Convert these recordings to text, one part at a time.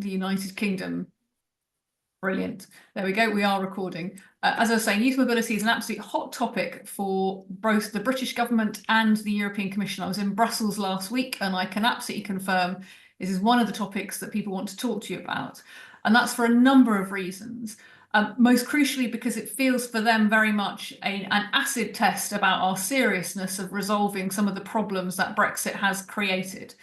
the United Kingdom. Brilliant. There we go. We are recording. As I was saying, youth mobility is an absolute hot topic for both the British government and the European Commission. I was in Brussels last week, and I can absolutely confirm this is one of the topics that people want to talk to you about. And that's for a number of reasons. Most crucially, because it feels for them very much an acid test about our seriousness of resolving some of the problems that Brexit has created.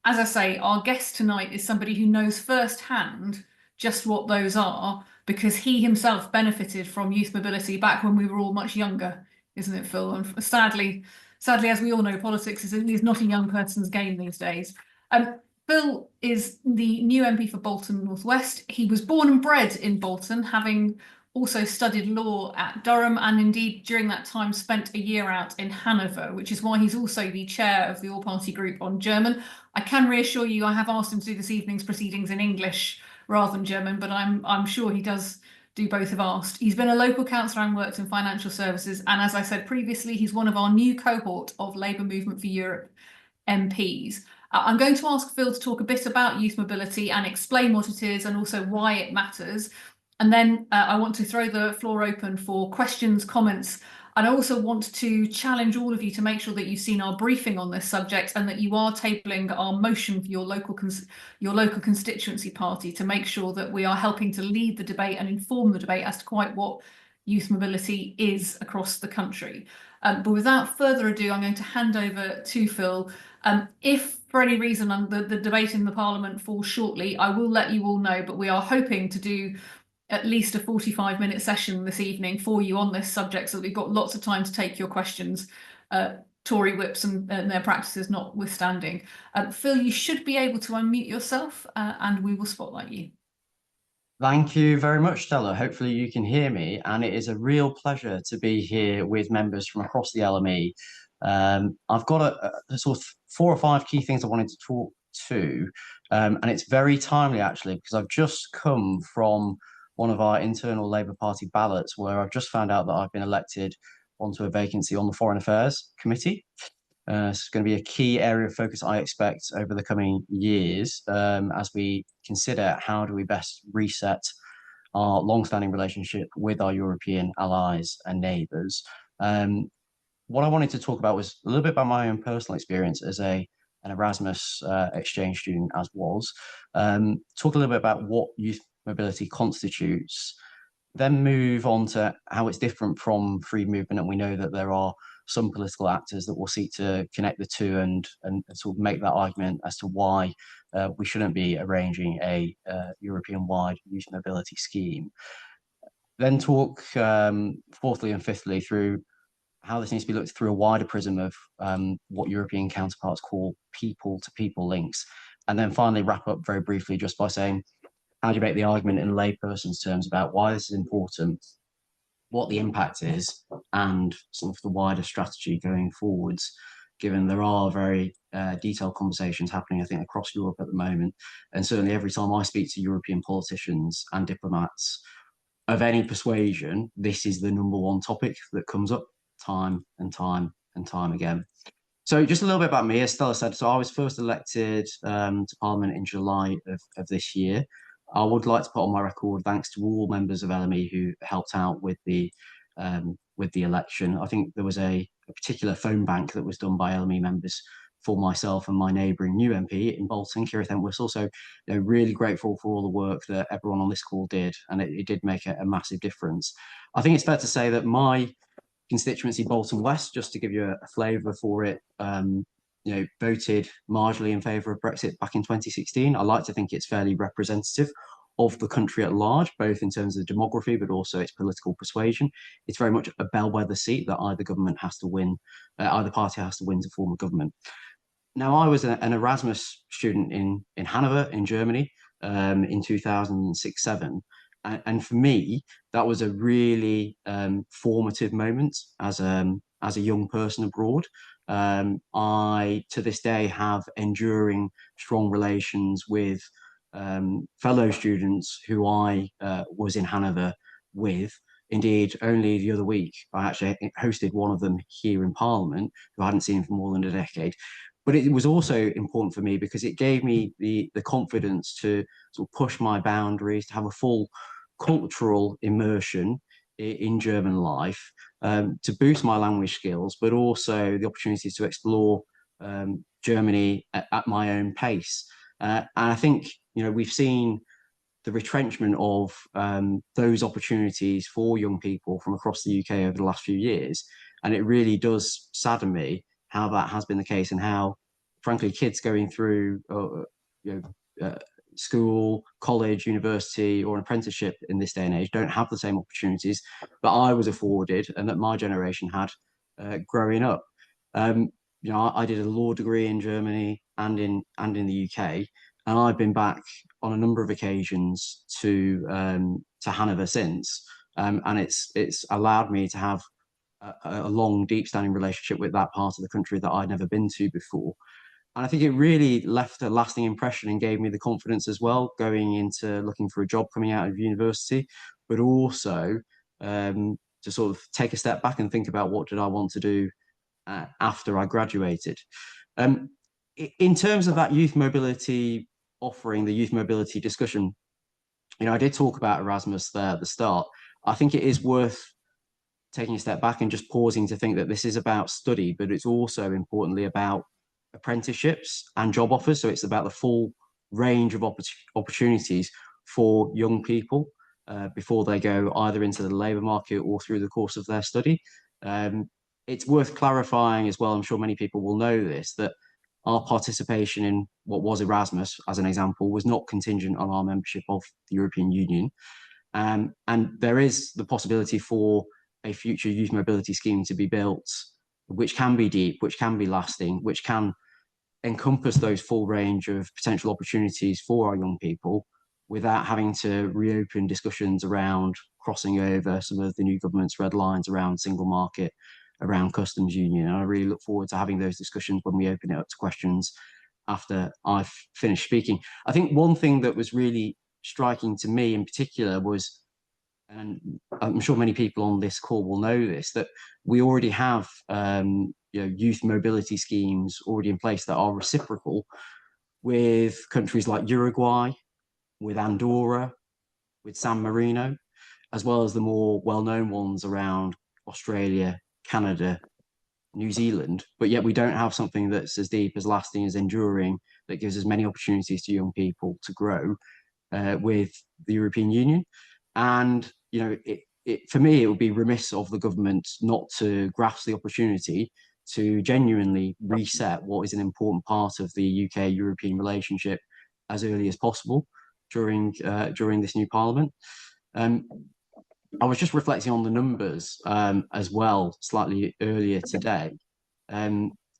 As I say, our guest tonight is somebody who knows firsthand just what those are, because he himself benefited from youth mobility back when we were all much younger, isn't it, Phil? And sadly, as we all know, politics is not a young person's game these days. Phil is the new MP for Bolton North West. He was born and bred in Bolton, having also studied law at Durham, and indeed during that time spent a year out in Hanover, which is why he's also the chair of the all-party group on German. I can reassure you, I have asked him to do this evening's proceedings in English rather than German, but I'm sure he does do both have asked. He's been a local councillor and worked in financial services, and as I said previously, he's one of our new cohort of Labour Movement for Europe MPs. I'm going to ask Phil to talk a bit about youth mobility and explain what it is and also why it matters. And then I want to throw the floor open for questions, comments, and I also want to challenge all of you to make sure that you've seen our briefing on this subject and that you are tabling our motion for your local constituency party to make sure that we are helping to lead the debate and inform the debate as to quite what youth mobility is across the country. But without further ado, I'm going to hand over to Phil. If for any reason the debate in the Parliament falls shortly, I will let you all know, but we are hoping to do at least a 45-minute session this evening for you on this subject, so that we've got lots of time to take your questions, Tory whips and their practices notwithstanding. Phil, you should be able to unmute yourself and we will spotlight you. Thank you very much, Stella. Hopefully you can hear me, and it is a real pleasure to be here with members from across the LME. I've got a sort of 4 or 5 key things I wanted to talk to, and it's very timely actually, because I've just come from one of our internal Labour Party ballots where I've just found out that I've been elected onto a vacancy on the Foreign Affairs Committee. It's going to be a key area of focus, I expect, over the coming years as we consider how do we best reset our long-standing relationship with our European allies and neighbours. What I wanted to talk about was a little bit about my own personal experience as an Erasmus exchange student, as was. Talk a little bit about what youth mobility constitutes, then move on to how it's different from free movement. And we know that there are some political actors that will seek to connect the two and sort of make that argument as to why we shouldn't be arranging a European-wide youth mobility scheme. Then talk fourthly and fifthly through how this needs to be looked through a wider prism of what European counterparts call people-to-people links. And then finally wrap up very briefly just by saying, how do you make the argument in layperson's terms about why this is important, what the impact is, and sort of the wider strategy going forwards, given there are very detailed conversations happening, I think, across Europe at the moment. And certainly every time I speak to European politicians and diplomats of any persuasion, this is the #1 topic that comes up time and time and time again. So just a little bit about me, as Stella said. So I was first elected to Parliament in July of this year. I would like to put on my record thanks to all members of LME who helped out with the election. I think there was a particular phone bank that was done by LME members for myself and my neighbouring new MP in Bolton, Kirith Entwistle. So really grateful for all the work that everyone on this call did, and it did make a massive difference. I think it's fair to say that my constituency, Bolton West, just to give you a flavour for it, voted marginally in favour of Brexit back in 2016. I like to think it's fairly representative of the country at large, both in terms of demography, but also its political persuasion. It's very much a bellwether seat that either government has to win, either party has to win to form a government. Now, I was an Erasmus student in Hanover, in Germany, in 2006-07. And for me, that was a really formative moment as a young person abroad. I, to this day, have enduring strong relations with fellow students who I was in Hanover with. Indeed, only the other week, I actually hosted one of them here in Parliament, who I hadn't seen for more than a decade. but it was also important for me because it gave me the confidence to sort of push my boundaries, to have a full cultural immersion in German life, to boost my language skills, but also the opportunity to explore Germany at my own pace. And I think, we've seen the retrenchment of those opportunities for young people from across the UK over the last few years. And it really does sadden me how that has been the case, and how, frankly, kids going through school, college, university, or an apprenticeship in this day and age don't have the same opportunities that I was afforded and that my generation had growing up. I did a law degree in Germany and in the UK, and I've been back on a number of occasions to Hanover since, and it's allowed me to have a long, deep-standing relationship with that part of the country that I'd never been to before. And I think it really left a lasting impression and gave me the confidence as well, going into looking for a job coming out of university, but also to sort of take a step back and think about what did I want to do after I graduated. In terms of that youth mobility offering, the youth mobility discussion, I did talk about Erasmus there at the start. I think it is worth taking a step back and just pausing to think that this is about study, but it's also importantly about apprenticeships and job offers. So it's about the full range of opportunities for young people before they go either into the labour market or through the course of their study. It's worth clarifying as well, I'm sure many people will know this, that our participation in what was Erasmus, as an example, was not contingent on our membership of the European Union. And there is the possibility for a future youth mobility scheme to be built, which can be deep, which can be lasting, which can encompass those full range of potential opportunities for our young people without having to reopen discussions around crossing over some of the new government's red lines around single market, around customs union. And I really look forward to having those discussions when we open it up to questions after I've finished speaking. I think one thing that was really striking to me in particular was, and I'm sure many people on this call will know this, that we already have youth mobility schemes already in place that are reciprocal with countries like Uruguay, with Andorra, with San Marino, as well as the more well-known ones around Australia, Canada, New Zealand. But yet we don't have something that's as deep, as lasting, as enduring, that gives as many opportunities to young people to grow with the European Union. And for me, it would be remiss of the government not to grasp the opportunity to genuinely reset what is an important part of the UK-European relationship as early as possible during this new Parliament. I was just reflecting on the numbers as well slightly earlier today.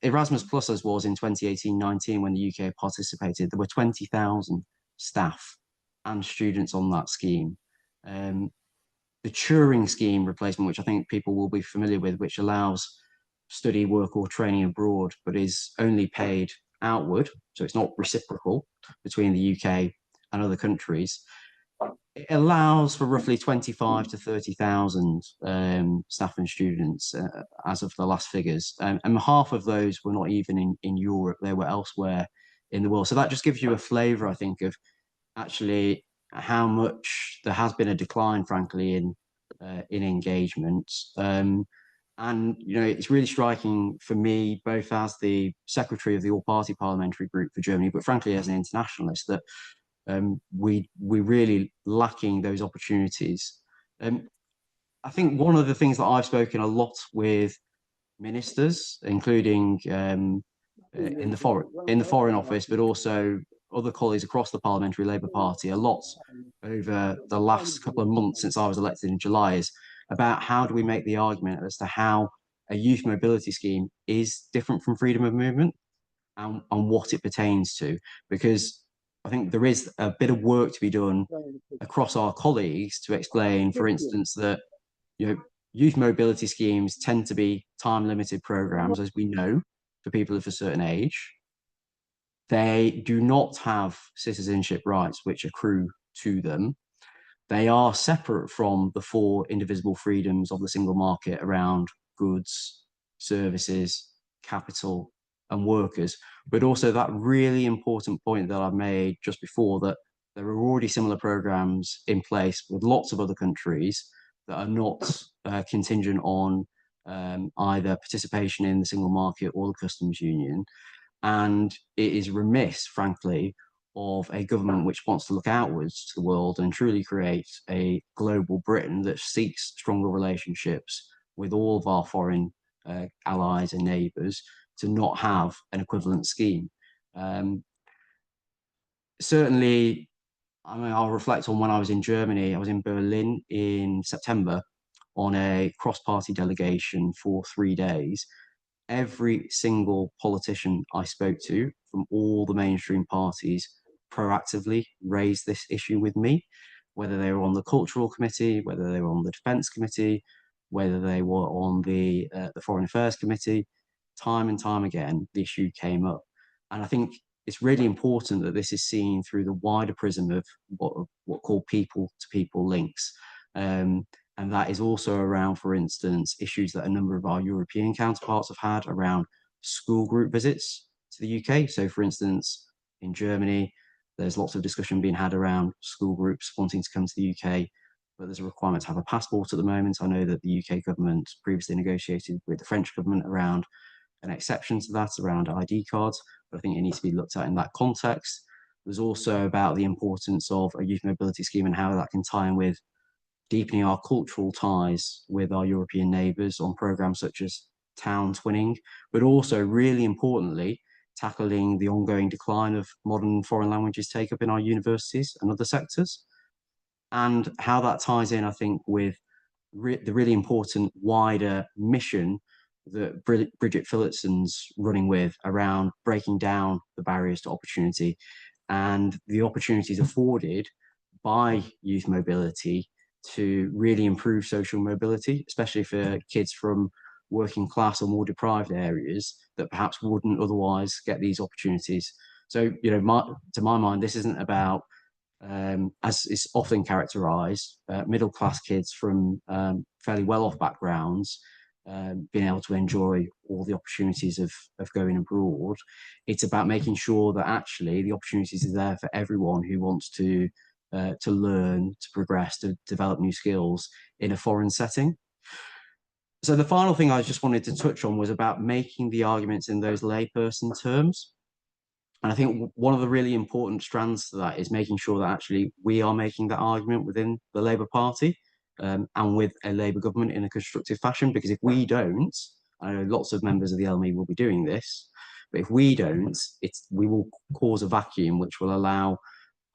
Erasmus Plus, as was in 2018-19 when the UK participated, there were 20,000 staff and students on that scheme. The Turing scheme replacement, which I think people will be familiar with, which allows study, work or training abroad, but is only paid outward, so it's not reciprocal between the UK and other countries. It allows for roughly 25 to 30,000 staff and students as of the last figures. And half of those were not even in Europe, they were elsewhere in the world. So that just gives you a flavour, I think, of actually how much there has been a decline, frankly, in engagement. And it's really striking for me, both as the secretary of the all-party parliamentary group for Germany, but frankly as an internationalist, that we're really lacking those opportunities. I think one of the things that I've spoken a lot with ministers, including in the Foreign Office, but also other colleagues across the Parliamentary Labour Party a lot over the last couple of months since I was elected in July, is about how do we make the argument as to how a youth mobility scheme is different from freedom of movement and what it pertains to. Because I think there is a bit of work to be done across our colleagues to explain, for instance, that youth mobility schemes tend to be time-limited programs, as we know, for people of a certain age. They do not have citizenship rights which accrue to them. They are separate from the four indivisible freedoms of the single market around goods, services, capital, and workers, but also that really important point that I made just before, that there are already similar programs in place with lots of other countries that are not contingent on either participation in the single market or the customs union. And it is remiss, frankly, of a government which wants to look outwards to the world and truly create a global Britain that seeks stronger relationships with all of our foreign allies and neighbours, to not have an equivalent scheme. Certainly, I mean, I'll reflect on when I was in Germany. I was in Berlin in September on a cross-party delegation for 3 days. Every single politician I spoke to from all the mainstream parties proactively raised this issue with me, whether they were on the cultural committee, whether they were on the defence committee, whether they were on the foreign affairs committee. Time and time again, the issue came up. And I think it's really important that this is seen through the wider prism of what called people-to-people links. And that is also around, for instance, issues that a number of our European counterparts have had around school group visits to the UK. So, for instance, in Germany, there's lots of discussion being had around school groups wanting to come to the UK, but there's a requirement to have a passport at the moment. I know that the UK government previously negotiated with the French government around an exception to that, around ID cards, but I think it needs to be looked at in that context. There's also about the importance of a youth mobility scheme and how that can tie in with deepening our cultural ties with our European neighbours on programmes such as town twinning, but also, really importantly, tackling the ongoing decline of modern foreign languages take up in our universities and other sectors. And how that ties in, I think, with the really important wider mission that Bridget Philipson's running with around breaking down the barriers to opportunity and the opportunities afforded by youth mobility to really improve social mobility, especially for kids from working class or more deprived areas that perhaps wouldn't otherwise get these opportunities. So, you know, to my mind, this isn't about, as is often characterised, middle class kids from fairly well-off backgrounds being able to enjoy all the opportunities of going abroad. It's about making sure that actually the opportunities are there for everyone who wants to learn, to progress, to develop new skills in a foreign setting. So the final thing I just wanted to touch on was about making the arguments in those layperson terms. And I think one of the really important strands to that is making sure that actually we are making that argument within the Labour Party and with a Labour government in a constructive fashion. Because if we don't, I know lots of members of the LME will be doing this, but if we don't, we will cause a vacuum which will allow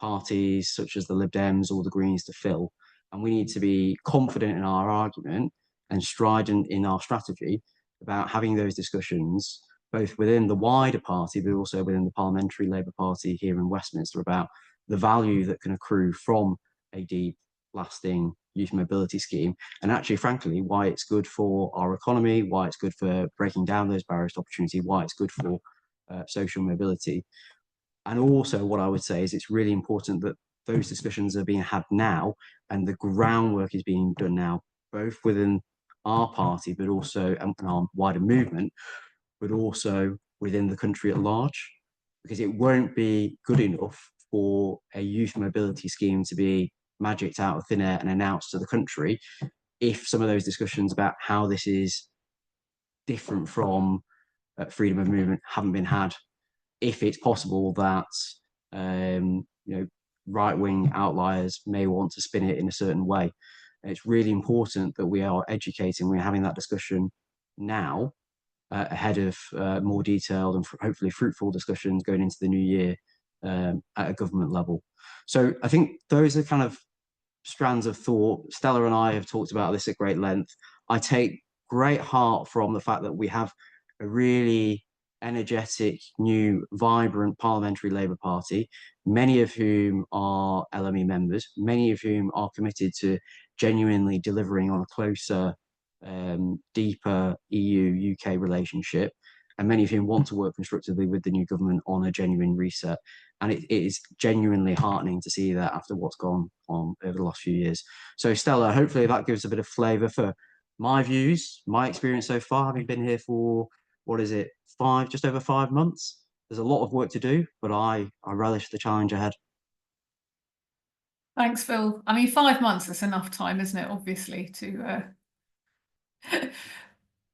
parties such as the Lib Dems or the Greens to fill. And we need to be confident in our argument and strident in our strategy about having those discussions, both within the wider party, but also within the Parliamentary Labour Party here in Westminster, about the value that can accrue from a deep, lasting youth mobility scheme. And actually, frankly, why it's good for our economy, why it's good for breaking down those barriers to opportunity, why it's good for social mobility. And also what I would say is it's really important that those discussions are being had now and the groundwork is being done now, both within our party, but also and our wider movement, but also within the country at large, because it won't be good enough for a youth mobility scheme to be magicked out of thin air and announced to the country if some of those discussions about how this is different from freedom of movement haven't been had. If it's possible that right-wing outliers may want to spin it in a certain way. And it's really important that we are educating, we're having that discussion now ahead of more detailed and hopefully fruitful discussions going into the new year at a government level. So I think those are kind of strands of thought. Stella and I have talked about this at great length. I take great heart from the fact that we have a really energetic, new, vibrant Parliamentary Labour Party, many of whom are LME members, many of whom are committed to genuinely delivering on a closer, deeper EU-UK relationship, and many of whom want to work constructively with the new government on a genuine reset. And it is genuinely heartening to see that after what's gone on over the last few years. So Stella, hopefully that gives a bit of flavour for my views, my experience so far, having been here for what is it, just over 5 months. There's a lot of work to do, but I relish the challenge ahead. Thanks, Phil. I mean, 5 months is enough time, isn't it? Obviously,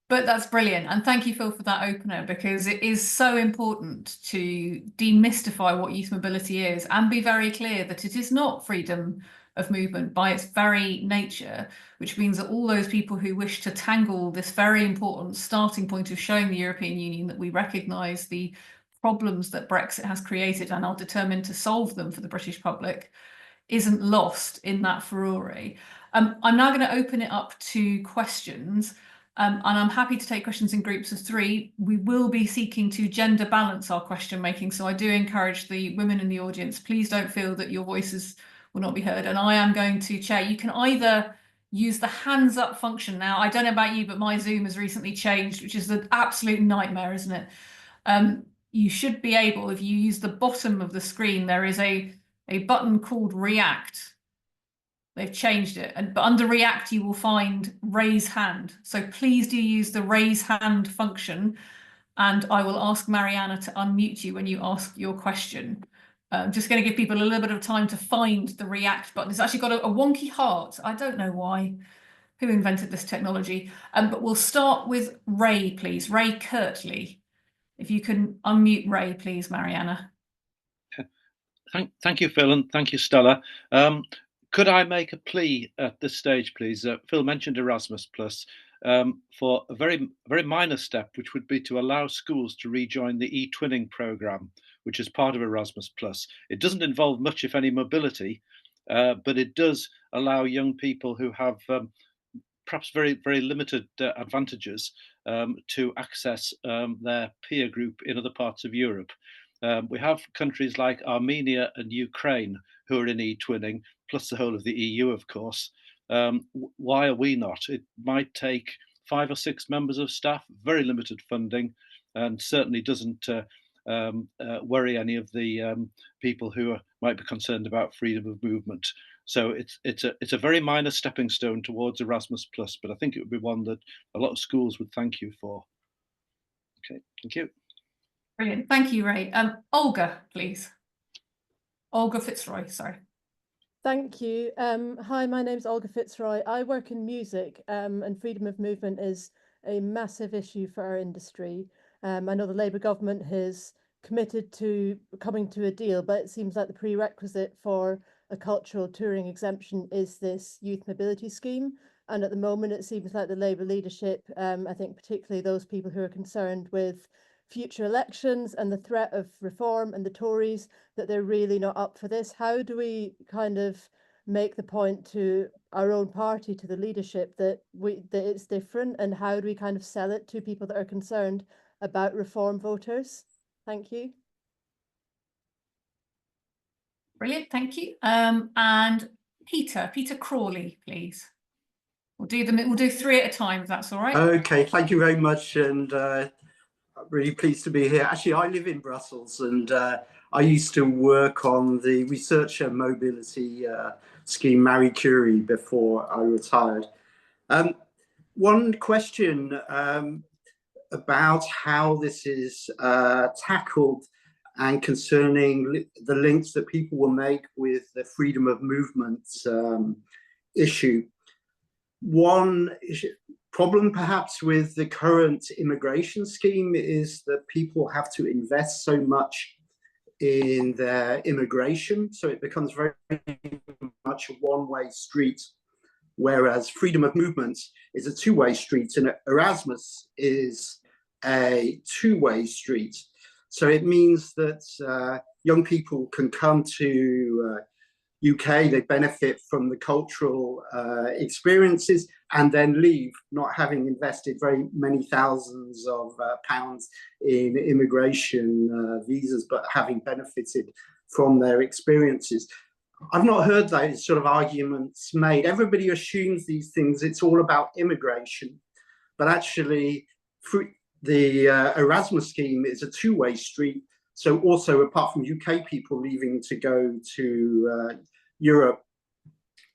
but that's brilliant. And thank you, Phil, for that opener, because it is so important to demystify what youth mobility is and be very clear that it is not freedom of movement by its very nature, which means that all those people who wish to tangle this very important starting point of showing the European Union that we recognise the problems that Brexit has created and are determined to solve them for the British public isn't lost in that furore. I'm now going to open it up to questions. And I'm happy to take questions in groups of 3. We will be seeking to gender balance our question making. So I do encourage the women in the audience, please don't feel that your voices will not be heard. And I am going to chair. You can either use the hands up function now. I don't know about you, but my Zoom has recently changed, which is an absolute nightmare, isn't it? You should be able, if you use the bottom of the screen, there is a button called React. They've changed it, but under React you will find raise hand. So please do use the raise hand function, and I will ask Mariana to unmute you when you ask your question. I'm just going to give people a little bit of time to find the React button. It's actually got a wonky heart. I don't know why. Who invented this technology? But we'll start with Ray, please. Ray Kirtley. If you can unmute Ray, please, Mariana. Thank you, Phil, and thank you, Stella. Could I make a plea at this stage, please? Phil mentioned Erasmus Plus for a very minor step, which would be to allow schools to rejoin the e-twinning programme, which is part of Erasmus Plus. It doesn't involve much, if any, mobility, but it does allow young people who have perhaps very limited advantages to access their peer group in other parts of Europe. We have countries like Armenia and Ukraine who are in e-twinning, plus the whole of the EU, of course. Why are we not? It might take 5 or 6 members of staff, very limited funding, and certainly doesn't worry any of the people who might be concerned about freedom of movement. So it's a very minor stepping stone towards Erasmus Plus, but I think it would be one that a lot of schools would thank you for. Okay, thank you. Brilliant. Thank you, Ray. Olga, please. Olga Fitzroy, sorry. Thank you. Hi, my name's Olga Fitzroy. I work in music, and freedom of movement is a massive issue for our industry. I know the Labour government has committed to coming to a deal, but it seems like the prerequisite for a cultural touring exemption is this youth mobility scheme. And at the moment, it seems like the Labour leadership, I think particularly those people who are concerned with future elections and the threat of reform and the Tories, that they're really not up for this. How do we kind of make the point to our own party, to the leadership, that it's different, and how do we kind of sell it to people that are concerned about reform voters? Thank you. Brilliant, thank you. And Peter Crawley, please. We'll do 3 at a time, if that's all right. Okay, thank you very much, and I'm really pleased to be here. Actually, I live in Brussels, and I used to work on the researcher mobility scheme Marie Curie before I retired. One question about how this is tackled and concerning the links that people will make with the freedom of movement issue. One problem perhaps with the current immigration scheme is that people have to invest so much in their immigration, so it becomes very much a one-way street, whereas freedom of movement is a two-way street, and Erasmus is a two-way street. So it means that young people can come to UK, they benefit from the cultural experiences, and then leave, not having invested very many thousands of pounds in immigration visas, but having benefited from their experiences. I've not heard those sort of arguments made. Everybody assumes these things, it's all about immigration, but actually the Erasmus scheme is a two-way street. So also, apart from UK people leaving to go to Europe,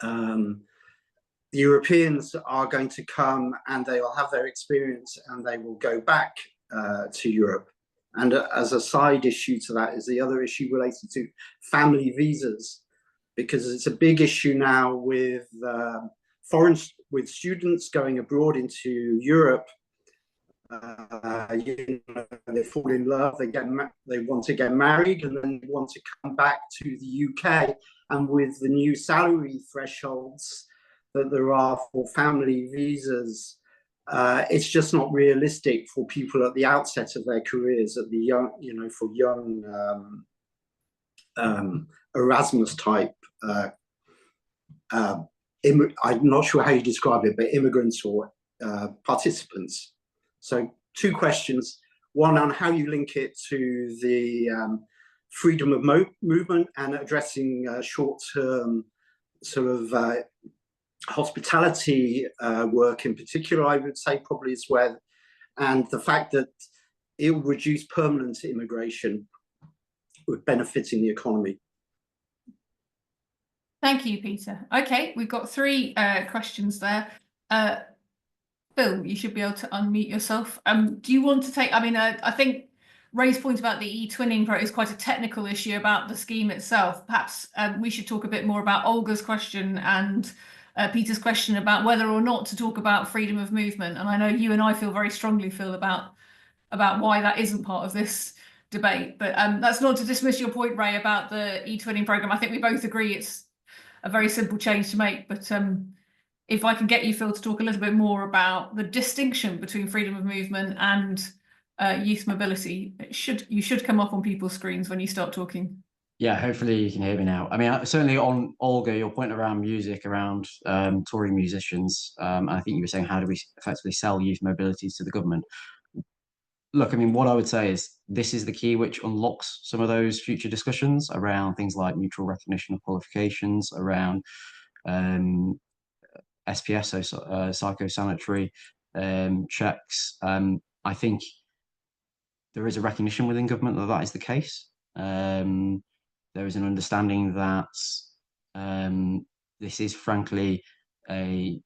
the Europeans are going to come and they will have their experience and they will go back to Europe. And as a side issue to that is the other issue related to family visas, because it's a big issue now with with students going abroad into Europe. They fall in love, they want to get married, and then they want to come back to the UK. And with the new salary thresholds that there are for family visas, it's just not realistic for people at the outset of their careers, at the young, for young Erasmus type. I'm not sure how you describe it, but immigrants or participants. So 2 questions. One on how you link it to the freedom of movement and addressing short-term sort of hospitality work in particular, I would say probably as well, and the fact that it will reduce permanent immigration with benefiting the economy. Thank you, Peter. Okay, we've got 3 questions there. Phil, you should be able to unmute yourself. Do you want to take, I think Ray's point about the e-twinning is quite a technical issue about the scheme itself. Perhaps we should talk a bit more about Olga's question and Peter's question about whether or not to talk about freedom of movement. And I know you and I feel very strongly, Phil, about why that isn't part of this debate. But that's not to dismiss your point, Ray, about the e-twinning programme. I think we both agree it's a very simple change to make. But if I can get you, Phil, to talk a little bit more about the distinction between freedom of movement and youth mobility, you should come up on people's screens when you start talking. Yeah, hopefully you can hear me now. I mean, certainly on Olga, your point around music, around touring musicians, I think you were saying, how do we effectively sell youth mobility to the government? Look, I mean, what I would say is this is the key which unlocks some of those future discussions around things like mutual recognition of qualifications, around SPS, so psychosanitary checks. I think there is a recognition within government that that is the case. There is an understanding that this is frankly a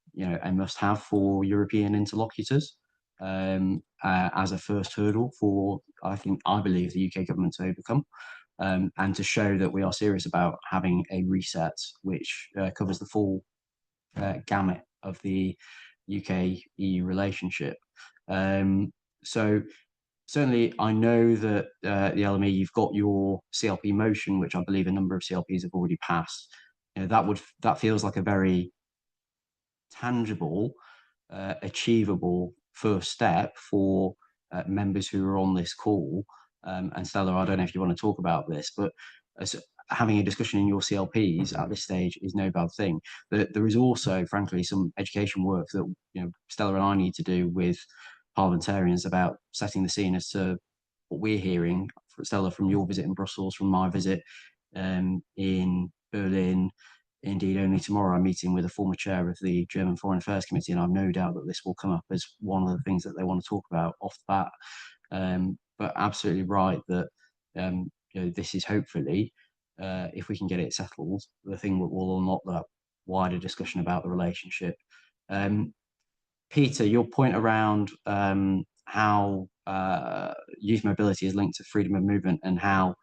must-have for European interlocutors as a first hurdle for I believe the UK government to overcome. And to show that we are serious about having a reset which covers the full gamut of the UK-EU relationship. So certainly I know that the LME, you've got your CLP motion, which I believe a number of CLPs have already passed. That feels like a very tangible, achievable first step for members who are on this call. And Stella, I don't know if you want to talk about this, but having a discussion in your CLPs at this stage is no bad thing. But there is also, frankly, some education work that Stella and I need to do with parliamentarians about setting the scene as to what we're hearing, Stella, from your visit in Brussels, from my visit in Berlin. Indeed, only tomorrow I'm meeting with a former chair of the German Foreign Affairs Committee, and I've no doubt that this will come up as one of the things that they want to talk about off the bat. But absolutely right that this is hopefully, if we can get it settled, the thing that will unlock that wider discussion about the relationship. Peter, your point around how youth mobility is linked to freedom of movement and how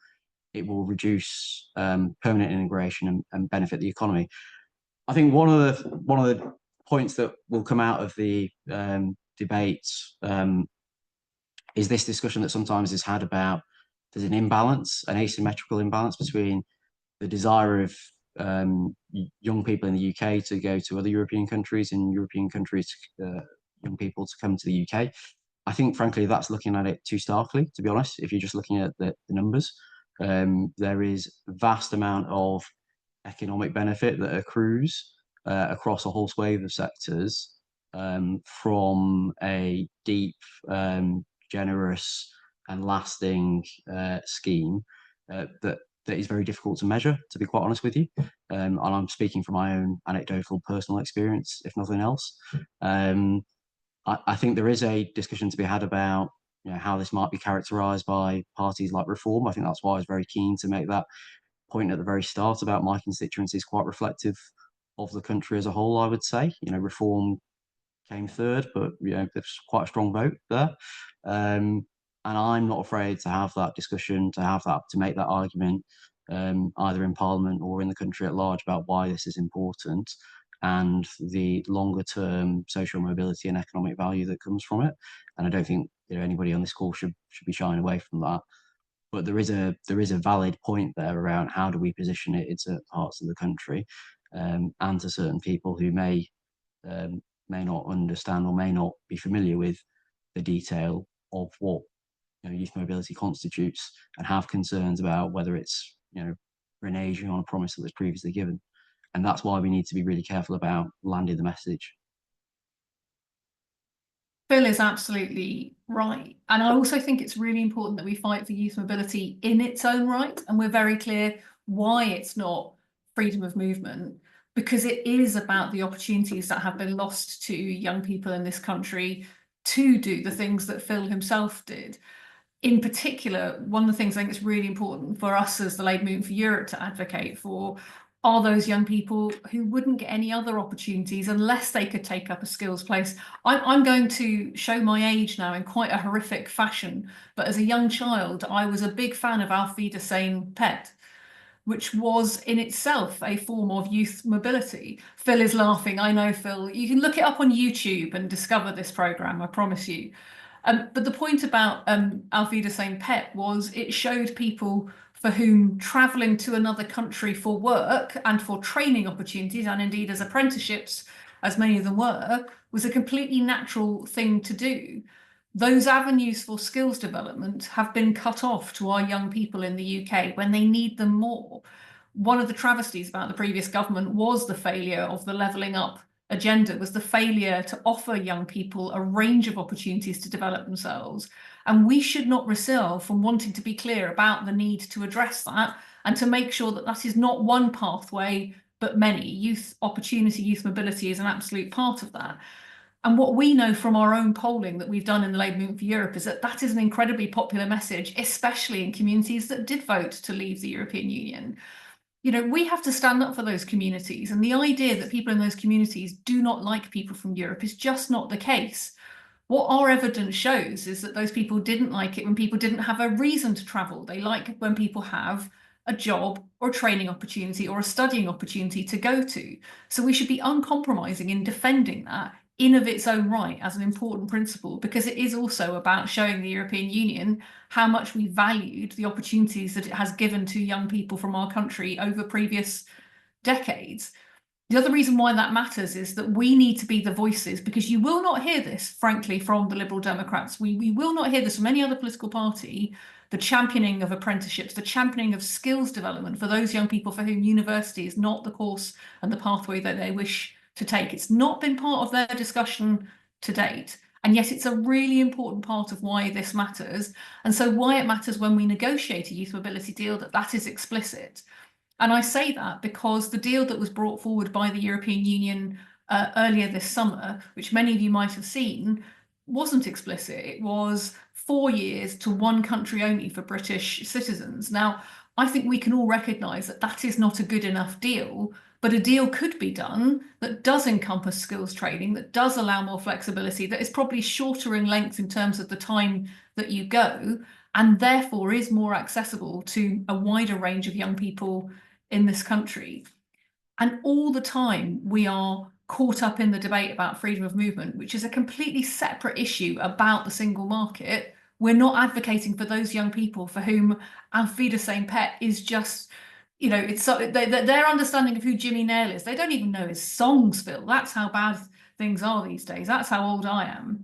it will reduce permanent integration and benefit the economy. I think one of the points that will come out of the debates is this discussion that sometimes is had about there's an imbalance, an asymmetrical imbalance between the desire of young people in the UK to go to other European countries and European countries, young people to come to the UK. I think, frankly, that's looking at it too starkly, to be honest, if you're just looking at the numbers. There is a vast amount of economic benefit that accrues across a whole swathe of sectors from a deep, generous and lasting scheme that is very difficult to measure, to be quite honest with you. And I'm speaking from my own anecdotal personal experience, if nothing else. I think there is a discussion to be had about how this might be characterised by parties like Reform. I think that's why I was very keen to make that point at the very start about my constituency is quite reflective of the country as a whole, I would say. Reform came third, but there's quite a strong vote there. And I'm not afraid to have that discussion, to make that argument, either in Parliament or in the country at large, about why this is important and the longer term social mobility and economic value that comes from it. And I don't think anybody on this call should be shying away from that. But there is a valid point there around how do we position it in certain parts of the country, and to certain people who may not understand or may not be familiar with the detail of what youth mobility constitutes, and have concerns about whether it's reneging on a promise that was previously given. And that's why we need to be really careful about landing the message. Phil is absolutely right. And I also think it's really important that we fight for youth mobility in its own right. And we're very clear why it's not freedom of movement, because it is about the opportunities that have been lost to young people in this country to do the things that Phil himself did. In particular, one of the things I think is really important for us as the Labour Movement for Europe to advocate for are those young people who wouldn't get any other opportunities unless they could take up a skills place. I'm going to show my age now in quite a horrific fashion, but as a young child, I was a big fan of Auf Wiedersehen Pet, which was in itself a form of youth mobility. Phil is laughing. I know, Phil. You can look it up on YouTube and discover this programme, I promise you. But the point about Auf Wiedersehen Pet was it showed people for whom travelling to another country for work and for training opportunities, and indeed as apprenticeships, as many of them were, was a completely natural thing to do. Those avenues for skills development have been cut off to our young people in the UK when they need them more. One of the travesties about the previous government was the failure of the levelling up agenda, was the failure to offer young people a range of opportunities to develop themselves. And we should not resile from wanting to be clear about the need to address that and to make sure that that is not one pathway, but many. Youth opportunity, youth mobility is an absolute part of that. And what we know from our own polling that we've done in the Labour Movement for Europe is that that is an incredibly popular message, especially in communities that did vote to leave the European Union. We have to stand up for those communities. And the idea that people in those communities do not like people from Europe is just not the case. What our evidence shows is that those people didn't like it when people didn't have a reason to travel. They like it when people have a job or a training opportunity or a studying opportunity to go to. So we should be uncompromising in defending that in of its own right as an important principle, because it is also about showing the European Union how much we valued the opportunities that it has given to young people from our country over previous decades. The other reason why that matters is that we need to be the voices, because you will not hear this, frankly, from the Liberal Democrats. We will not hear this from any other political party, the championing of apprenticeships, the championing of skills development for those young people for whom university is not the course and the pathway that they wish to take. It's not been part of their discussion to date. And yet it's a really important part of why this matters. And so why it matters when we negotiate a youth mobility deal that is explicit. And I say that because the deal that was brought forward by the European Union earlier this summer, which many of you might have seen, wasn't explicit. It was 4 years to one country only for British citizens. Now, I think we can all recognise that that is not a good enough deal, but a deal could be done that does encompass skills training, that does allow more flexibility, that is probably shorter in length in terms of the time that you go, and therefore is more accessible to a wider range of young people in this country. And all the time we are caught up in the debate about freedom of movement, which is a completely separate issue about the single market. We're not advocating for those young people for whom Auf Wiedersehen Pet is just, it's their understanding of who Jimmy Nail is. They don't even know his songs, Phil. That's how bad things are these days. That's how old I am.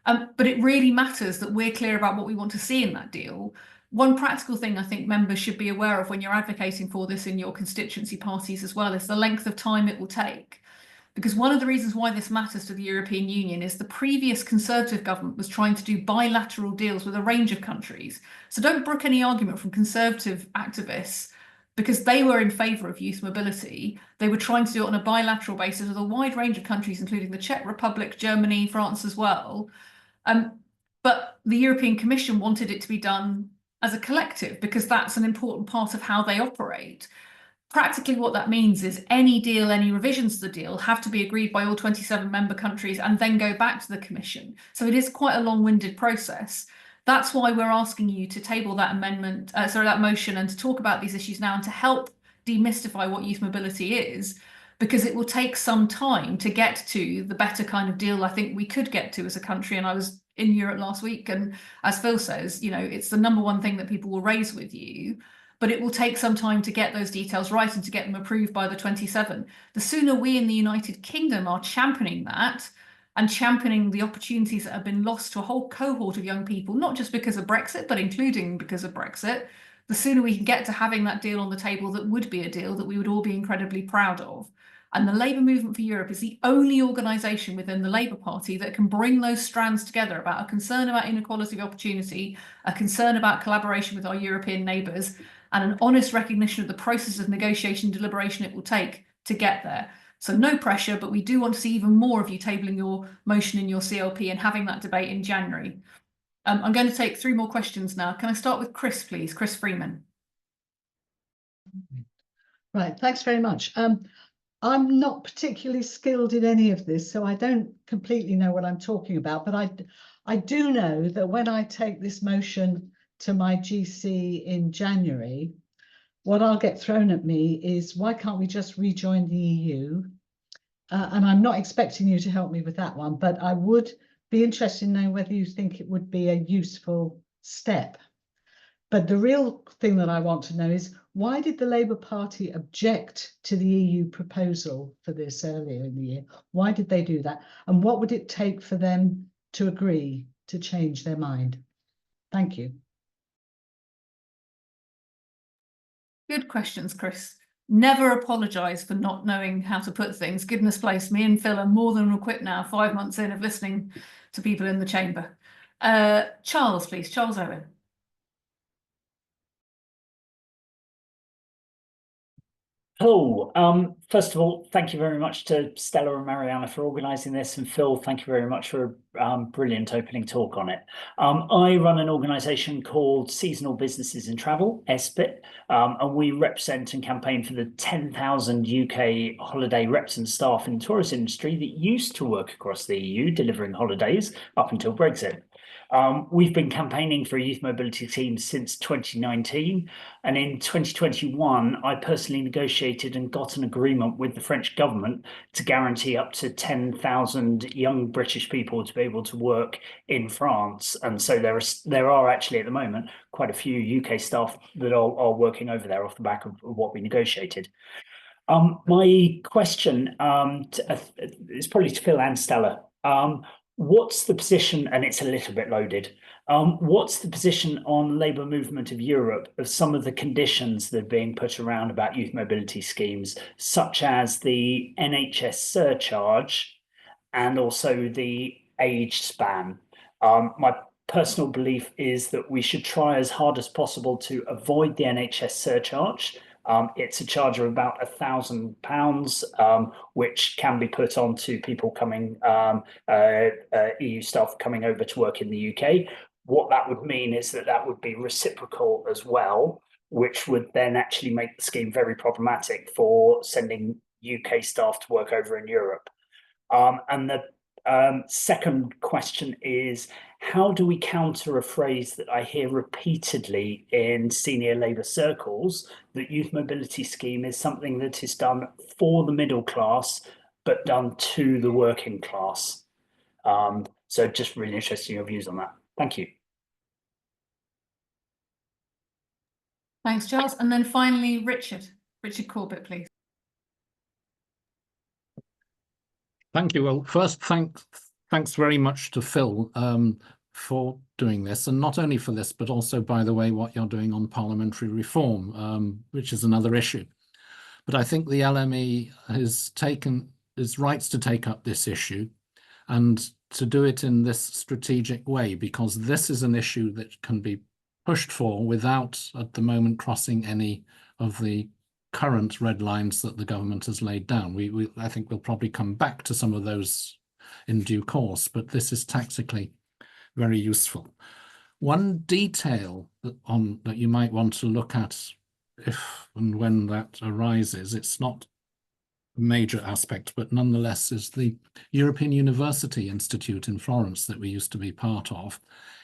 But it really matters that we're clear about what we want to see in that deal. One practical thing I think members should be aware of when you're advocating for this in your constituency parties as well is the length of time it will take. Because one of the reasons why this matters to the European Union is the previous Conservative government was trying to do bilateral deals with a range of countries. So don't brook any argument from Conservative activists because they were in favour of youth mobility. They were trying to do it on a bilateral basis with a wide range of countries, including the Czech Republic, Germany, France as well. But the European Commission wanted it to be done as a collective because that's an important part of how they operate. Practically what that means is any deal, any revisions to the deal have to be agreed by all 27 member countries and then go back to the Commission. So it is quite a long-winded process. That's why we're asking you to table that that motion, and to talk about these issues now and to help demystify what youth mobility is, because it will take some time to get to the better kind of deal I think we could get to as a country. And I was in Europe last week, and as Phil says, you know, it's the number one thing that people will raise with you, but it will take some time to get those details right and to get them approved by the 27. The sooner we in the United Kingdom are championing that, and championing the opportunities that have been lost to a whole cohort of young people, not just because of Brexit, but including because of Brexit, the sooner we can get to having that deal on the table that would be a deal that we would all be incredibly proud of. And the Labour Movement for Europe is the only organisation within the Labour Party that can bring those strands together about a concern about inequality of opportunity, a concern about collaboration with our European neighbours, and an honest recognition of the process of negotiation and deliberation it will take to get there. So no pressure, but we do want to see even more of you tabling your motion in your CLP and having that debate in January. I'm going to take 3 more questions now. Can I start with Chris, please? Chris Freeman. Right, thanks very much. I'm not particularly skilled in any of this, so I don't completely know what I'm talking about, but I do know that when I take this motion to my GC in January, what I'll get thrown at me is, why can't we just rejoin the EU? And I'm not expecting you to help me with that one, but I would be interested in knowing whether you think it would be a useful step. But the real thing that I want to know is, why did the Labour Party object to the EU proposal for this earlier in the year? Why did they do that? And what would it take for them to agree to change their mind? Thank you. Good questions, Chris. Never apologise for not knowing how to put things. Goodness place, me and Phil are more than equipped now, 5 months in of listening to people in the chamber. Charles, please. Charles Owen. Cool. First of all, thank you very much to Stella and Mariana for organising this, and Phil, thank you very much for a brilliant opening talk on it. I run an organisation called Seasonal Businesses in Travel, SBIT, and we represent and campaign for the 10,000 UK holiday reps and staff in the tourist industry that used to work across the EU delivering holidays up until Brexit. We've been campaigning for a youth mobility team since 2019, and in 2021, I personally negotiated and got an agreement with the French government to guarantee up to 10,000 young British people to be able to work in France. And so there are actually at the moment quite a few UK staff that are working over there off the back of what we negotiated. My question is probably to Phil and Stella. What's the position, and it's a little bit loaded, what's the position on Labour Movement of Europe of some of the conditions that are being put around about youth mobility schemes, such as the NHS surcharge and also the age span? My personal belief is that we should try as hard as possible to avoid the NHS surcharge. It's a charge of about £1,000, which can be put on to people coming, EU staff coming over to work in the UK. What that would mean is that that would be reciprocal as well, which would then actually make the scheme very problematic for sending UK staff to work over in Europe. And the second question is, how do we counter a phrase that I hear repeatedly in senior Labour circles, that youth mobility scheme is something that is done for the middle class, but done to the working class? So just really interested in your views on that. Thank you. Thanks, Charles. And then finally, Richard. Richard Corbett, please. Thank you. Well, first, thanks very much to Phil for doing this, and not only for this, but also, by the way, what you're doing on parliamentary reform, which is another issue. But I think the LME has taken its rights to take up this issue and to do it in this strategic way, because this is an issue that can be pushed for without, at the moment, crossing any of the current red lines that the government has laid down. I think we'll probably come back to some of those in due course, but this is tactically very useful. One detail that you might want to look at if and when that arises, it's not a major aspect, but nonetheless is the European University Institute in Florence that we used to be part of.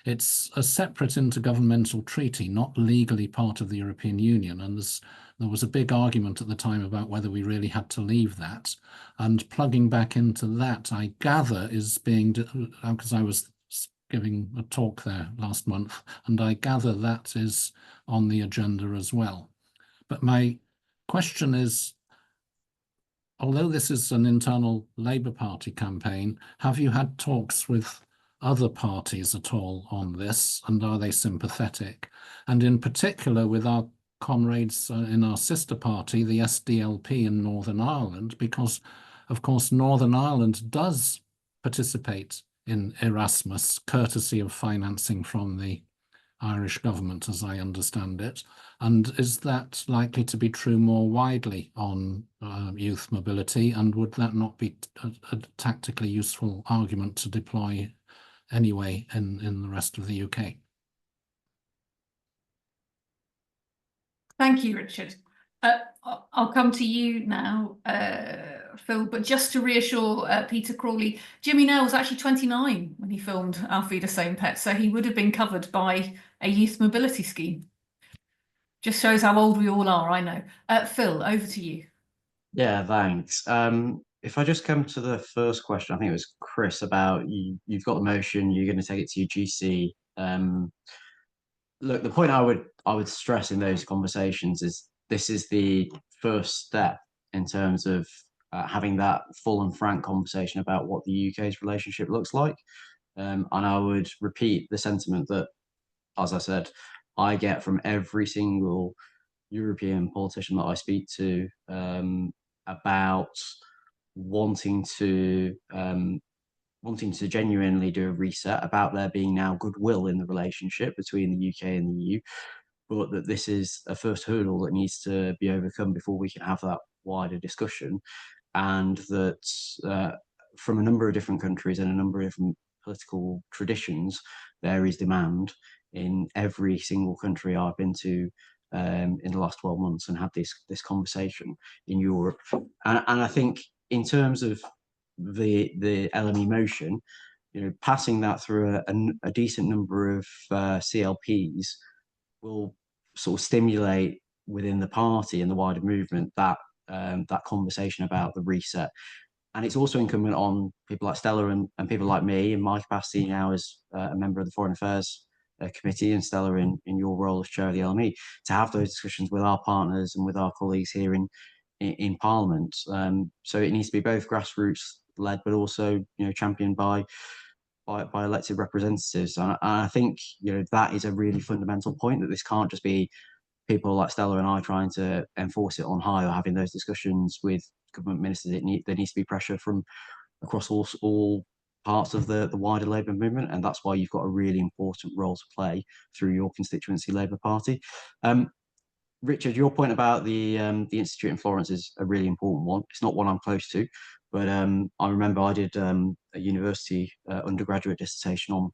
It's a separate intergovernmental treaty, not legally part of the European Union, and there was a big argument at the time about whether we really had to leave that. And plugging back into that, I gather, is being, because I was giving a talk there last month, and I gather that is on the agenda as well. But my question is, although this is an internal Labour Party campaign, have you had talks with other parties at all on this, and are they sympathetic? And in particular with our comrades in our sister party, the SDLP in Northern Ireland, because of course Northern Ireland does participate in Erasmus, courtesy of financing from the Irish government, as I understand it. And is that likely to be true more widely on youth mobility? And would that not be a tactically useful argument to deploy anyway in the rest of the UK? Thank you, Richard. I'll come to you now, Phil, but just to reassure Peter Crawley, Jimmy Nail was actually 29 when he filmed Auf Wiedersehen Pet, so he would have been covered by a youth mobility scheme. Just shows how old we all are, I know. Phil, over to you. Yeah, thanks. If I just come to the first question, I think it was Chris about you've got the motion, you're going to take it to your GC. Look, the point I would stress in those conversations is this is the first step in terms of having that full and frank conversation about what the UK's relationship looks like. And I would repeat the sentiment that, as I said, I get from every single European politician that I speak to about wanting to genuinely do a reset, about there being now goodwill in the relationship between the UK and the EU, but that this is a first hurdle that needs to be overcome before we can have that wider discussion, and that from a number of different countries and a number of different political traditions, there is demand in every single country I've been to in the last 12 months and had this conversation in Europe. And I think in terms of the LME motion, passing that through a decent number of CLPs will sort of stimulate within the party and the wider movement that conversation about the reset. And it's also incumbent on people like Stella and people like me in my capacity now as a member of the Foreign Affairs Committee, and Stella in your role as chair of the LME, to have those discussions with our partners and with our colleagues here in Parliament. So it needs to be both grassroots led, but also championed by elected representatives. And I think that is a really fundamental point, that this can't just be people like Stella and I trying to enforce it on high or having those discussions with government ministers. There needs to be pressure from across all parts of the wider Labour movement, and that's why you've got a really important role to play through your constituency Labour Party. Richard, your point about the Institute in Florence is a really important one. It's not one I'm close to, but I remember I did a university undergraduate dissertation on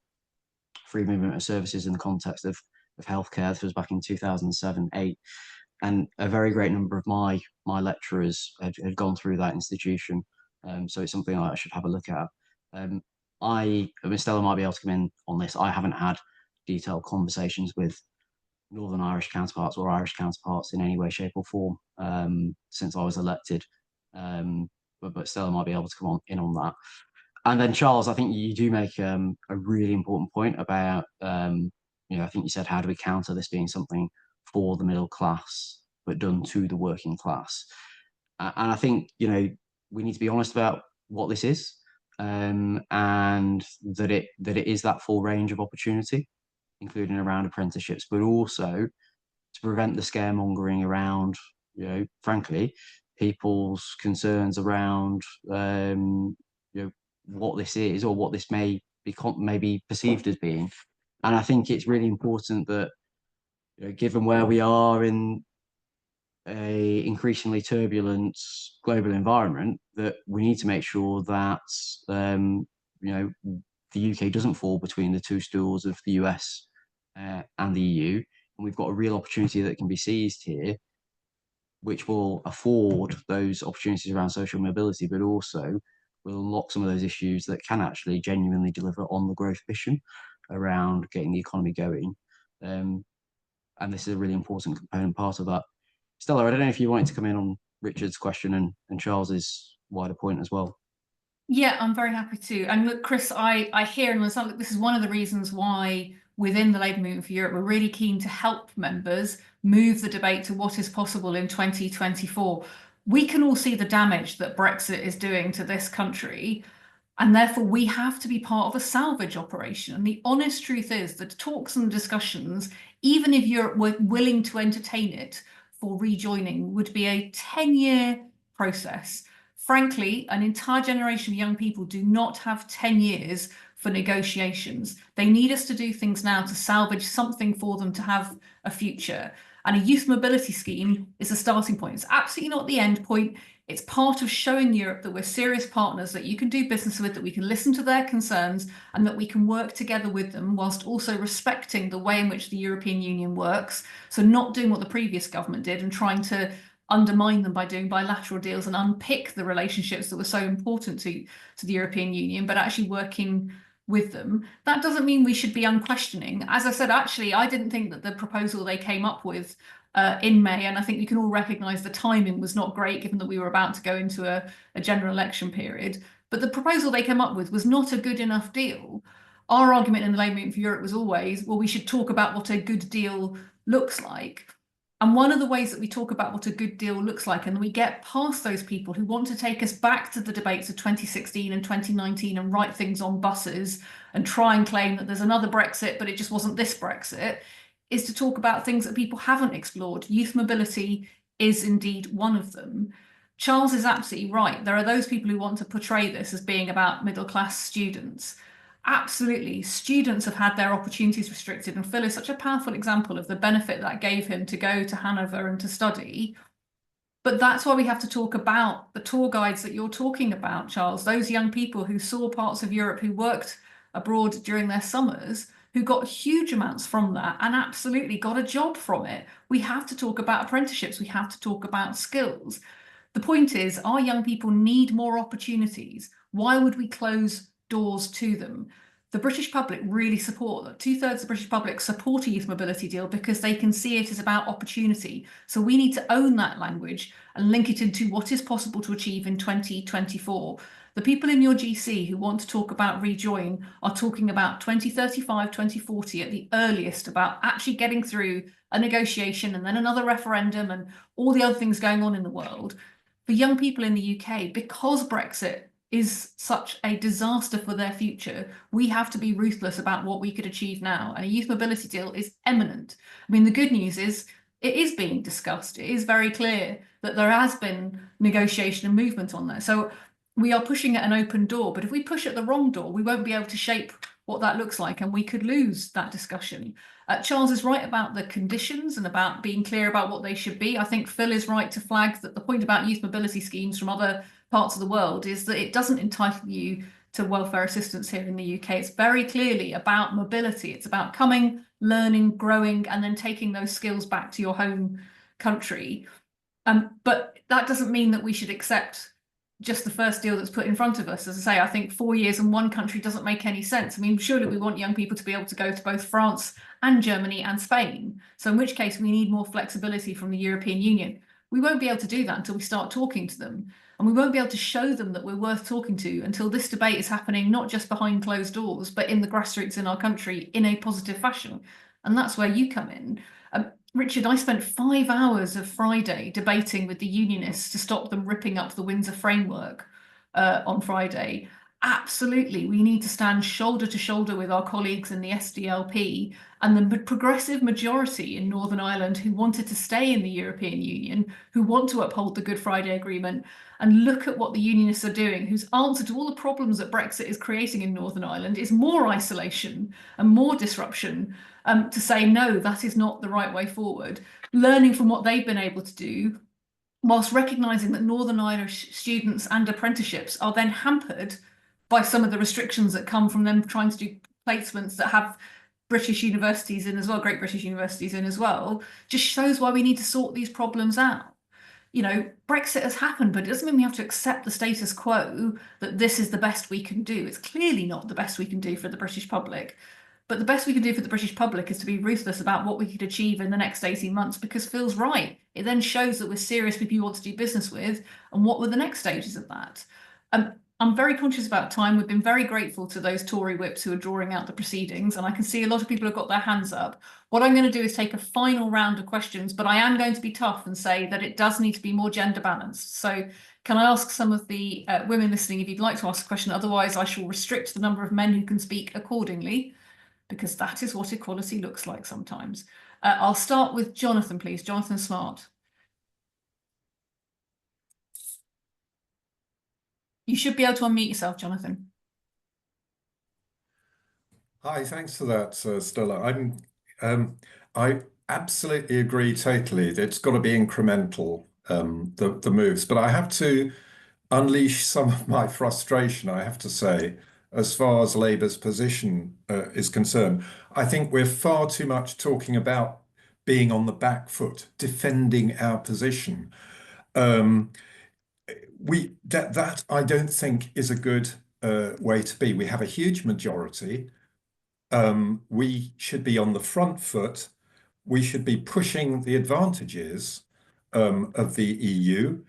free movement of services in the context of healthcare. This was back in 2007-8, and a very great number of my lecturers had gone through that institution. So it's something I should have a look at. I mean, Stella might be able to come in on this. I haven't had detailed conversations with Northern Irish counterparts or Irish counterparts in any way, shape or form since I was elected. But Stella might be able to come in on that. And then Charles, I think you do make a really important point about, I think you said, how do we counter this being something for the middle class, but done to the working class? And I think, we need to be honest about what this is, and that it is that full range of opportunity, including around apprenticeships, but also to prevent the scaremongering around, frankly, people's concerns around, what this is or what this may be perceived as being. And I think it's really important that, given where we are in a increasingly turbulent global environment, that we need to make sure that the UK doesn't fall between the two stools of the US and the EU. And we've got a real opportunity that can be seized here which will afford those opportunities around social mobility, but also will unlock some of those issues that can actually genuinely deliver on the growth mission around getting the economy going. And this is a really important component part of that. Stella, I don't know if you wanted to come in on Richard's question and Charles's wider point as well. Yeah, I'm very happy to. And look, Chris, I hear and understand, look, this is one of the reasons why within the Labour Movement for Europe, we're really keen to help members move the debate to what is possible in 2024. We can all see the damage that Brexit is doing to this country, and therefore we have to be part of a salvage operation. And the honest truth is that talks and discussions, even if Europe were willing to entertain it for rejoining, would be a 10-year process. Frankly, an entire generation of young people do not have 10 years for negotiations. They need us to do things now to salvage something for them to have a future. And a youth mobility scheme is a starting point. It's absolutely not the end point. It's part of showing Europe that we're serious partners, that you can do business with, that we can listen to their concerns, and that we can work together with them whilst also respecting the way in which the European Union works. So not doing what the previous government did and trying to undermine them by doing bilateral deals and unpick the relationships that were so important to the European Union, but actually working with them. That doesn't mean we should be unquestioning. As I said, actually, I didn't think that the proposal they came up with in May, and I think we can all recognise the timing was not great given that we were about to go into a general election period, but the proposal they came up with was not a good enough deal. Our argument in the Labour Movement for Europe was always, well, we should talk about what a good deal looks like. And one of the ways that we talk about what a good deal looks like, and we get past those people who want to take us back to the debates of 2016 and 2019 and write things on buses and try and claim that there's another Brexit, but it just wasn't this Brexit, is to talk about things that people haven't explored. Youth mobility is indeed one of them. Charles is absolutely right. There are those people who want to portray this as being about middle-class students. Absolutely, students have had their opportunities restricted, and Phil is such a powerful example of the benefit that gave him to go to Hanover and to study. But that's why we have to talk about the tour guides that you're talking about, Charles, those young people who saw parts of Europe, who worked abroad during their summers, who got huge amounts from that and absolutely got a job from it. We have to talk about apprenticeships. We have to talk about skills. The point is, our young people need more opportunities. Why would we close doors to them? The British public really support that. 2/3 of the British public support a youth mobility deal because they can see it as about opportunity. So we need to own that language and link it into what is possible to achieve in 2024. The people in your GC who want to talk about rejoin are talking about 2035, 2040 at the earliest, about actually getting through a negotiation and then another referendum and all the other things going on in the world. For young people in the UK, because Brexit is such a disaster for their future, we have to be ruthless about what we could achieve now. And a youth mobility deal is imminent. I mean, the good news is it is being discussed. It is very clear that there has been negotiation and movement on there. So we are pushing at an open door, but if we push at the wrong door, we won't be able to shape what that looks like, and we could lose that discussion. Charles is right about the conditions and about being clear about what they should be. I think Phil is right to flag that the point about youth mobility schemes from other parts of the world is that it doesn't entitle you to welfare assistance here in the UK. It's very clearly about mobility. It's about coming, learning, growing, and then taking those skills back to your home country. But that doesn't mean that we should accept just the first deal that's put in front of us. As I say, I think 4 years in one country doesn't make any sense. I mean, surely we want young people to be able to go to both France and Germany and Spain. So in which case we need more flexibility from the European Union. We won't be able to do that until we start talking to them. And we won't be able to show them that we're worth talking to until this debate is happening not just behind closed doors, but in the grassroots in our country in a positive fashion. And that's where you come in. Richard, I spent 5 hours of Friday debating with the unionists to stop them ripping up the Windsor framework on Friday. Absolutely, we need to stand shoulder to shoulder with our colleagues in the SDLP and the progressive majority in Northern Ireland who wanted to stay in the European Union, who want to uphold the Good Friday Agreement, and look at what the unionists are doing, whose answer to all the problems that Brexit is creating in Northern Ireland is more isolation and more disruption. To say, no, that is not the right way forward, learning from what they've been able to do, whilst recognising that Northern Irish students and apprenticeships are then hampered by some of the restrictions that come from them trying to do placements that have British universities in as well, great British universities in as well, just shows why we need to sort these problems out. you know, Brexit has happened, but it doesn't mean we have to accept the status quo that this is the best we can do. It's clearly not the best we can do for the British public. But the best we can do for the British public is to be ruthless about what we could achieve in the next 18 months, because Phil's right. It then shows that we're serious people you want to do business with, and what were the next stages of that. I'm very conscious about time. We've been very grateful to those Tory whips who are drawing out the proceedings, and I can see a lot of people have got their hands up. What I'm going to do is take a final round of questions, but I am going to be tough and say that it does need to be more gender balanced. So can I ask some of the women listening if you'd like to ask a question? Otherwise, I shall restrict the number of men who can speak accordingly, because that is what equality looks like sometimes. I'll start with Jonathan, please. Jonathan Smart. You should be able to unmute yourself, Jonathan. Hi, thanks for that, Stella. I absolutely agree totally that it's got to be incremental, the moves, but I have to unleash some of my frustration, I have to say, as far as Labour's position is concerned. I think we're far too much talking about being on the back foot, defending our position. That I don't think is a good way to be. We have a huge majority. We should be on the front foot. We should be pushing the advantages of the EU.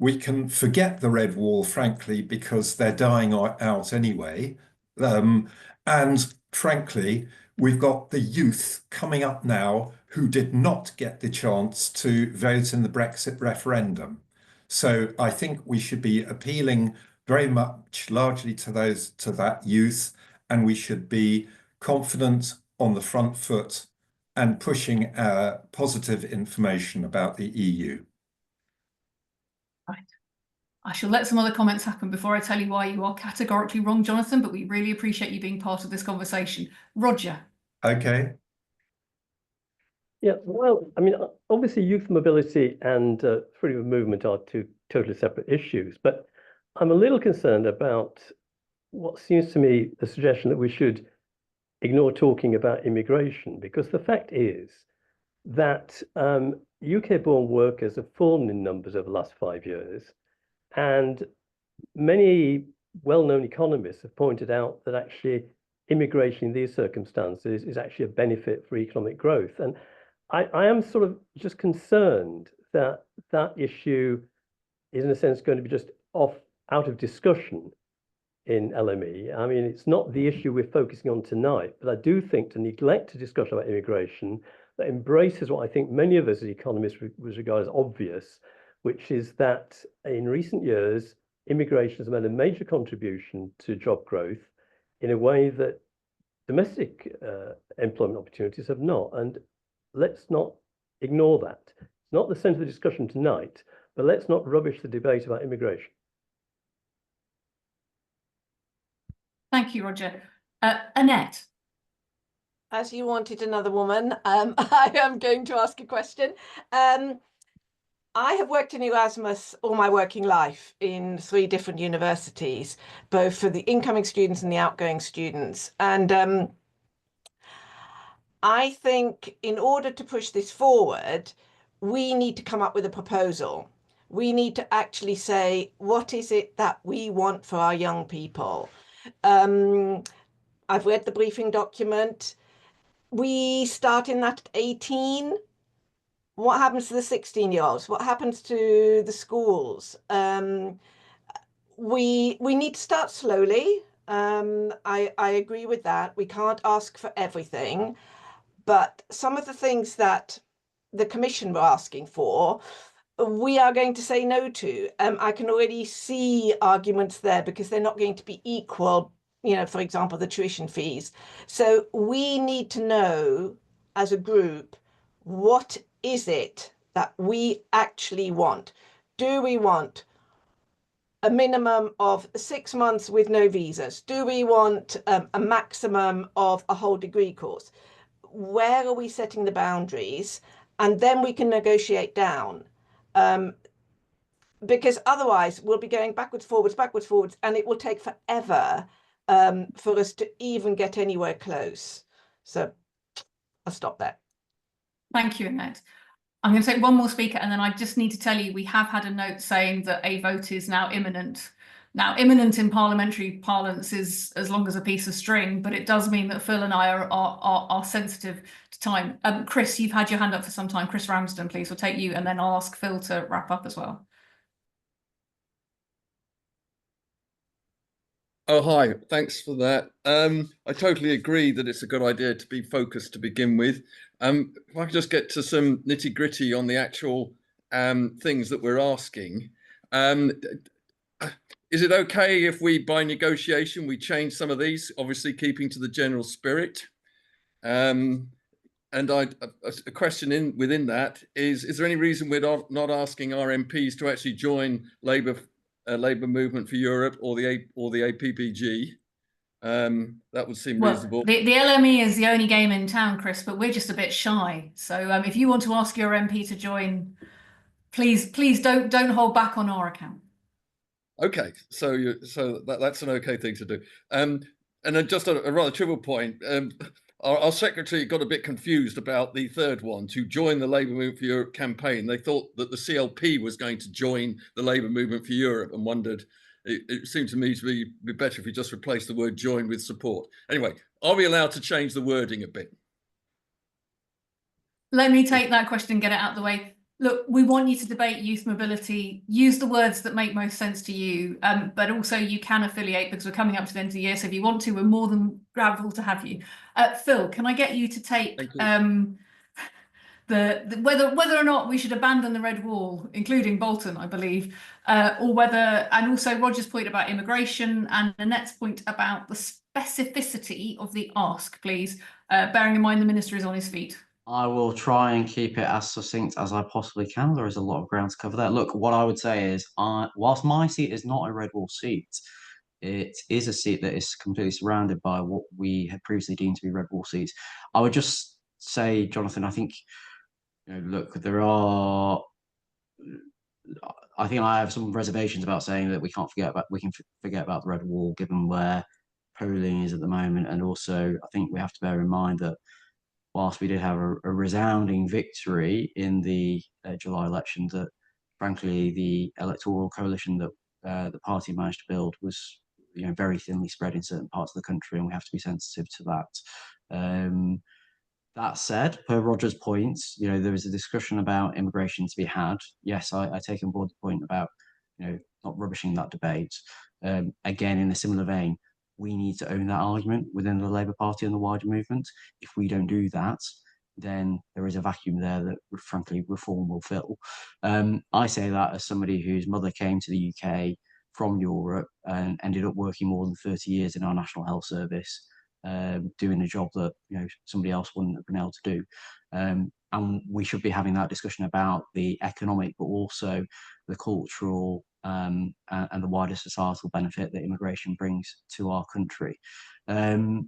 We can forget the red wall, frankly, because they're dying out anyway. And frankly, we've got the youth coming up now who did not get the chance to vote in the Brexit referendum. So I think we should be appealing very much largely to that youth, and we should be confident on the front foot and pushing positive information about the EU. Right. I shall let some other comments happen before I tell you why you are categorically wrong, Jonathan, but we really appreciate you being part of this conversation. Roger. Okay. Yeah, well, I mean, obviously youth mobility and freedom of movement are two totally separate issues, but I'm a little concerned about what seems to me the suggestion that we should ignore talking about immigration, because the fact is that UK-born workers have fallen in numbers over the last 5 years, and many well-known economists have pointed out that actually immigration in these circumstances is actually a benefit for economic growth. And I am sort of just concerned that that issue is in a sense going to be just out of discussion in LME. I mean, it's not the issue we're focusing on tonight, but I do think to neglect a discussion about immigration that embraces what I think many of us as economists would regard as obvious, which is that in recent years, immigration has made a major contribution to job growth in a way that domestic employment opportunities have not. And let's not ignore that. It's not the centre of the discussion tonight, but let's not rubbish the debate about immigration. Thank you, Roger. Annette. As you wanted another woman, I am going to ask a question. I have worked in Erasmus all my working life in 3 different universities, both for the incoming students and the outgoing students. And I think in order to push this forward, we need to come up with a proposal. We need to actually say, what is it that we want for our young people? I've read the briefing document. We start in that at 18. What happens to the 16-year-olds? What happens to the schools? We need to start slowly. I agree with that. We can't ask for everything. But some of the things that the Commission were asking for, we are going to say no to. I can already see arguments there because they're not going to be equal, you know, for example, the tuition fees. So we need to know as a group, what is it that we actually want? Do we want a minimum of 6 months with no visas? Do we want a maximum of a whole degree course? Where are we setting the boundaries? And then we can negotiate down. Because otherwise we'll be going backwards, forwards, and it will take forever for us to even get anywhere close. So I'll stop there. Thank you, Annette. I'm going to take one more speaker, and then I just need to tell you we have had a note saying that a vote is now imminent. Now, imminent in parliamentary parlance is as long as a piece of string, but it does mean that Phil and I are sensitive to time. Chris, you've had your hand up for some time. Chris Ramsden, please, we'll take you, and then I'll ask Phil to wrap up as well. Oh, hi. Thanks for that. I totally agree that it's a good idea to be focused to begin with. If I could just get to some nitty gritty on the actual things that we're asking. Is it okay if we, by negotiation, we change some of these, obviously keeping to the general spirit? And a question within that is there any reason we're not asking our MPs to actually join Labour Movement for Europe or the APPG? That would seem reasonable. The LME is the only game in town, Chris, but we're just a bit shy. So if you want to ask your MP to join, please don't hold back on our account. Okay, so that's an okay thing to do. And then just a rather trivial point. Our secretary got a bit confused about the third one, to join the Labour Movement for Europe campaign. They thought that the CLP was going to join the Labour Movement for Europe and wondered, it seemed to me to be better if we just replace the word join with support. Anyway, are we allowed to change the wording a bit? Let me take that question and get it out of the way. Look, we want you to debate youth mobility. Use the words that make most sense to you, but also you can affiliate because we're coming up to the end of the year. So if you want to, we're more than grateful to have you. Phil, can I get you to take whether or not we should abandon the red wall, including Bolton, I believe, or whether, and also Roger's point about immigration and Annette's point about the specificity of the ask, please, bearing in mind the minister is on his feet. I will try and keep it as succinct as I possibly can. There is a lot of ground to cover there. Look, what I would say is, whilst my seat is not a red wall seat, it is a seat that is completely surrounded by what we had previously deemed to be red wall seats. I would just say, Jonathan, I think, look, I think I have some reservations about saying that we can forget about the red wall, given where polling is at the moment, and also I think we have to bear in mind that whilst we did have a resounding victory in the July election, that frankly the electoral coalition that the party managed to build was very thinly spread in certain parts of the country, and we have to be sensitive to that. That said, per Roger's points, there was a discussion about immigration to be had. Yes, I take on board the point about not rubbishing that debate. Again, in a similar vein, we need to own that argument within the Labour Party and the wider movement. If we don't do that, then there is a vacuum there that, frankly, reform will fill. I say that as somebody whose mother came to the UK from Europe and ended up working more than 30 years in our National Health Service, doing a job that somebody else wouldn't have been able to do. And we should be having that discussion about the economic, but also the cultural and the wider societal benefit that immigration brings to our country. I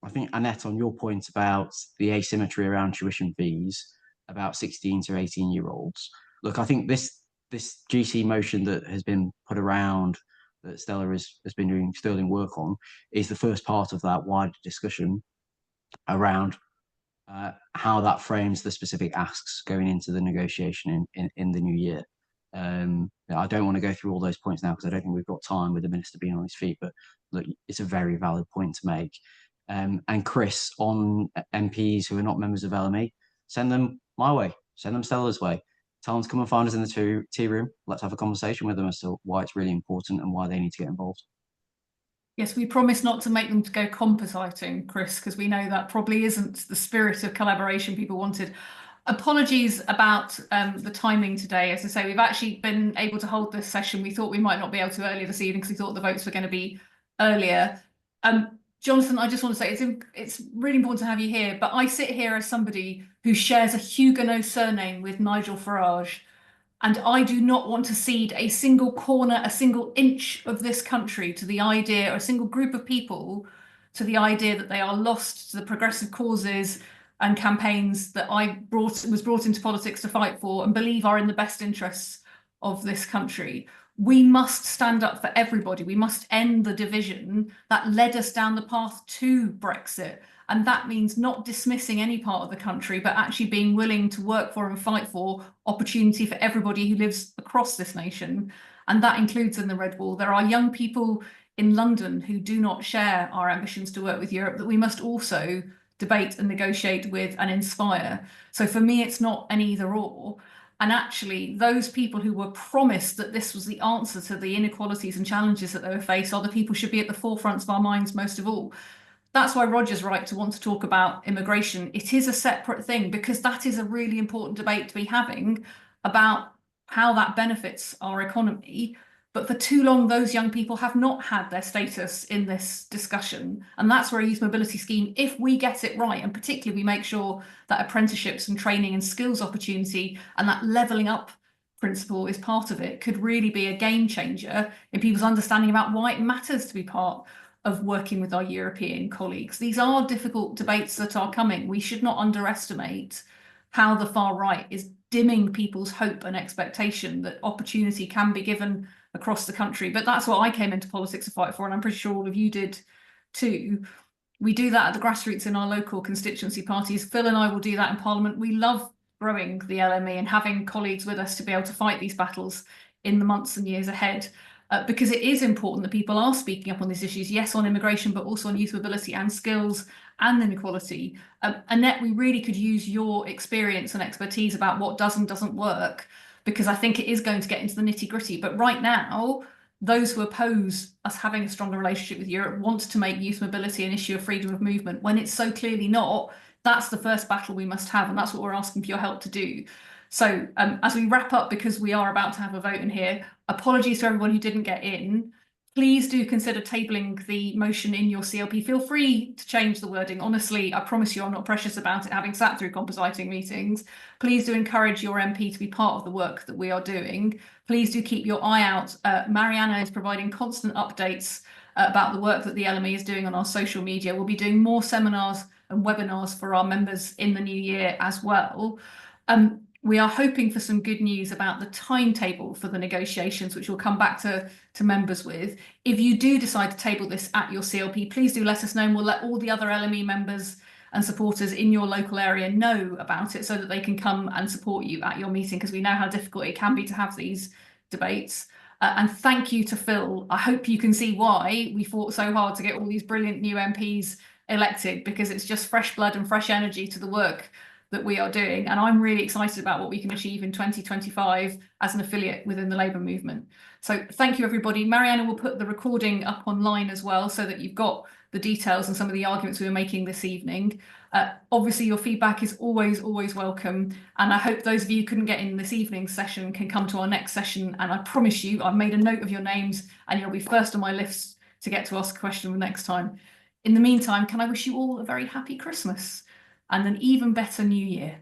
think, Annette, on your point about the asymmetry around tuition fees, about 16 to 18-year-olds, look, I think this GC motion that has been put around, that Stella has been doing sterling work on, is the first part of that wider discussion around how that frames the specific asks going into the negotiation in the new year. I don't want to go through all those points now because I don't think we've got time with the minister being on his feet, but look, it's a very valid point to make. And Chris, on MPs who are not members of LME, send them my way, send them Stella's way. Tell them to come and find us in the tea room. Let's have a conversation with them as to why it's really important and why they need to get involved. Yes, we promise not to make them to go compositing, Chris, because we know that probably isn't the spirit of collaboration people wanted. Apologies about the timing today. As I say, we've actually been able to hold this session. We thought we might not be able to earlier this evening because we thought the votes were going to be earlier. Jonathan, I just want to say it's really important to have you here, but I sit here as somebody who shares a Huguenot surname with Nigel Farage, and I do not want to cede a single corner, a single inch of this country to the idea, or a single group of people to the idea that they are lost to the progressive causes and campaigns that I was brought into politics to fight for and believe are in the best interests of this country. We must stand up for everybody. We must end the division that led us down the path to Brexit And that means not dismissing any part of the country, but actually being willing to work for and fight for opportunity for everybody who lives across this nation. And that includes in the Red Wall. There are young people in London who do not share our ambitions to work with Europe that we must also debate and negotiate with and inspire. So for me, it's not an either or. And actually, those people who were promised that this was the answer to the inequalities and challenges that they were faced are the people who should be at the forefront of our minds most of all. That's why Roger's right to want to talk about immigration. It is a separate thing because that is a really important debate to be having about how that benefits our economy. But for too long, those young people have not had their status in this discussion. And that's where a youth mobility scheme, if we get it right, and particularly we make sure that apprenticeships and training and skills opportunity and that levelling up principle is part of it, could really be a game changer in people's understanding about why it matters to be part of working with our European colleagues. These are difficult debates that are coming. We should not underestimate how the far right is dimming people's hope and expectation that opportunity can be given across the country. But that's what I came into politics to fight for, and I'm pretty sure all of you did too. We do that at the grassroots in our local constituency parties. Phil and I will do that in Parliament. We love growing the LME and having colleagues with us to be able to fight these battles in the months and years ahead. Because it is important that people are speaking up on these issues, yes, on immigration, but also on youth mobility and skills and inequality. Annette, we really could use your experience and expertise about what does and doesn't work, because I think it is going to get into the nitty gritty. But right now, those who oppose us having a stronger relationship with Europe want to make youth mobility an issue of freedom of movement when it's so clearly not. That's the first battle we must have, and that's what we're asking for your help to do. So as we wrap up, because we are about to have a vote in here, apologies to everyone who didn't get in. Please do consider tabling the motion in your CLP. Feel free to change the wording. Honestly, I promise you I'm not precious about it, having sat through compositing meetings. Please do encourage your MP to be part of the work that we are doing. Please do keep your eye out. Mariana is providing constant updates about the work that the LME is doing on our social media. We'll be doing more seminars and webinars for our members in the new year as well. We are hoping for some good news about the timetable for the negotiations, which we'll come back to members with. If you do decide to table this at your CLP, please do let us know, and we'll let all the other LME members and supporters in your local area know about it so that they can come and support you at your meeting, because we know how difficult it can be to have these debates. And thank you to Phil. I hope you can see why we fought so hard to get all these brilliant new MPs elected, because it's just fresh blood and fresh energy to the work that we are doing. And I'm really excited about what we can achieve in 2025 as an affiliate within the Labour movement. So thank you, everybody. Mariana will put the recording up online as well, so that you've got the details and some of the arguments we were making this evening. Obviously, your feedback is always welcome. And I hope those of you who couldn't get in this evening's session can come to our next session. And I promise you, I've made a note of your names and you'll be first on my list to get to ask a question the next time. In the meantime, can I wish you all a very happy Christmas and an even better new year.